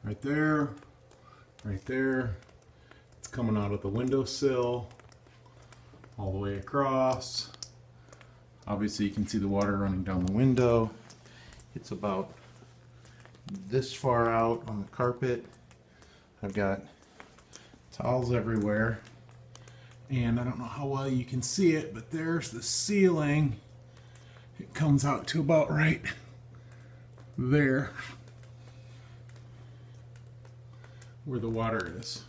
Right there, right there. It's coming out of the windowsill all the way across. Obviously you can see the water running down the window. It's about this far out on the carpet. I've got towels everywhere. And I don't know how well you can see it, but there's the ceiling. It comes out to about right there where the water is.